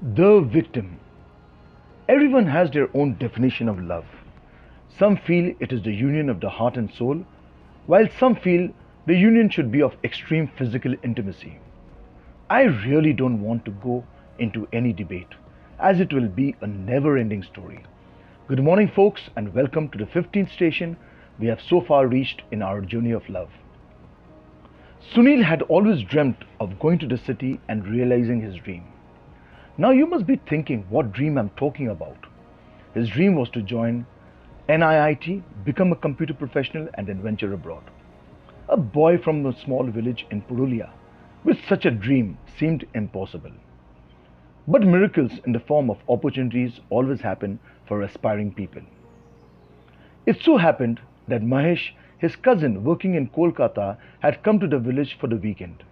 The victim. Everyone has their own definition of love. Some feel it is the union of the heart and soul, while some feel the union should be of extreme physical intimacy. I really don't want to go into any debate, as it will be a never ending story. Good morning, folks, and welcome to the 15th station we have so far reached in our journey of love. Sunil had always dreamt of going to the city and realizing his dream. Now you must be thinking what dream I'm talking about. His dream was to join NIIT, become a computer professional, and then venture abroad. A boy from a small village in Purulia with such a dream seemed impossible. But miracles in the form of opportunities always happen for aspiring people. It so happened that Mahesh, his cousin working in Kolkata, had come to the village for the weekend.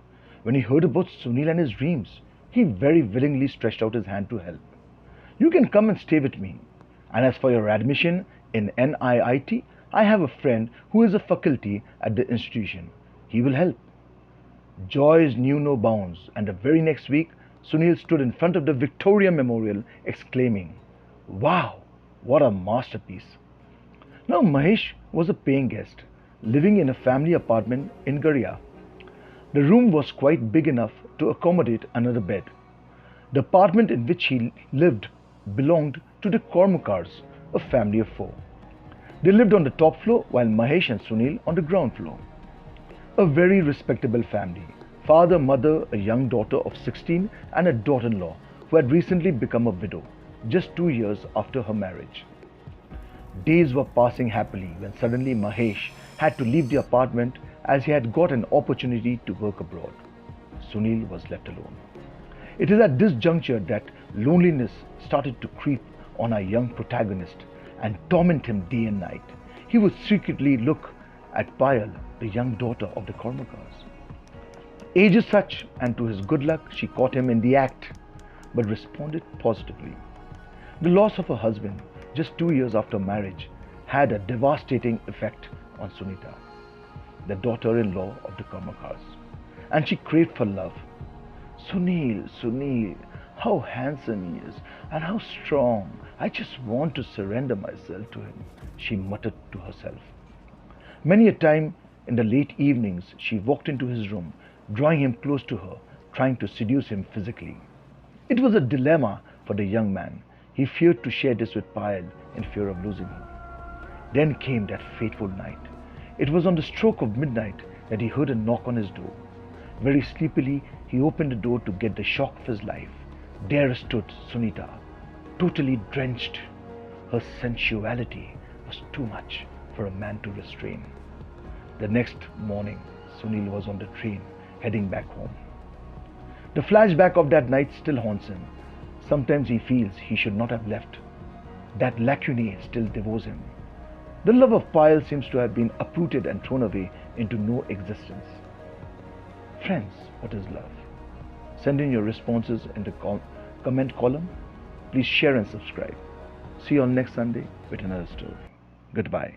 When he heard about Sunil and his dreams, he very willingly stretched out his hand to help. You can come and stay with me. And as for your admission in NIIT, I have a friend who is a faculty at the institution. He will help. Joys knew no bounds, and the very next week, Sunil stood in front of the Victoria Memorial exclaiming, "Wow, what a masterpiece!" Now, Mahesh was a paying guest, living in a family apartment in Garia. The room was quite big enough to accommodate another bed. The apartment in which he lived belonged to the Kormukars, a family of four. They lived on the top floor while Mahesh and Sunil on the ground floor. A very respectable family. Father, mother, a young daughter of 16 and a daughter-in-law who had recently become a widow just 2 years after her marriage. Days were passing happily when suddenly Mahesh had to leave the apartment as he had got an opportunity to work abroad. Sunil was left alone. It is at this juncture that loneliness started to creep on our young protagonist and torment him day and night. He would secretly look at Payal, the young daughter of the Kormakars. Age is such, and to his good luck, she caught him in the act, but responded positively. The loss of her husband, just 2 years after marriage, had a devastating effect on Sunita, the daughter-in-law of the Kormakars, and she craved for love. Sunil, Sunil, how handsome he is and how strong. I just want to surrender myself to him, she muttered to herself. Many a time in the late evenings, she walked into his room, drawing him close to her, trying to seduce him physically. It was a dilemma for the young man. He feared to share this with Payal in fear of losing him. Then came that fateful night. It was on the stroke of midnight that he heard a knock on his door. Very sleepily, he opened the door to get the shock of his life. There stood Sunita, totally drenched. Her sensuality was too much for a man to restrain. The next morning, Sunil was on the train heading back home. The flashback of that night still haunts him. Sometimes he feels he should not have left. That lacunae still devours him. The love of Payal seems to have been uprooted and thrown away into no existence. Friends, what is love? Send in your responses in the comment column. Please share and subscribe. See you on next Sunday with another story. Goodbye.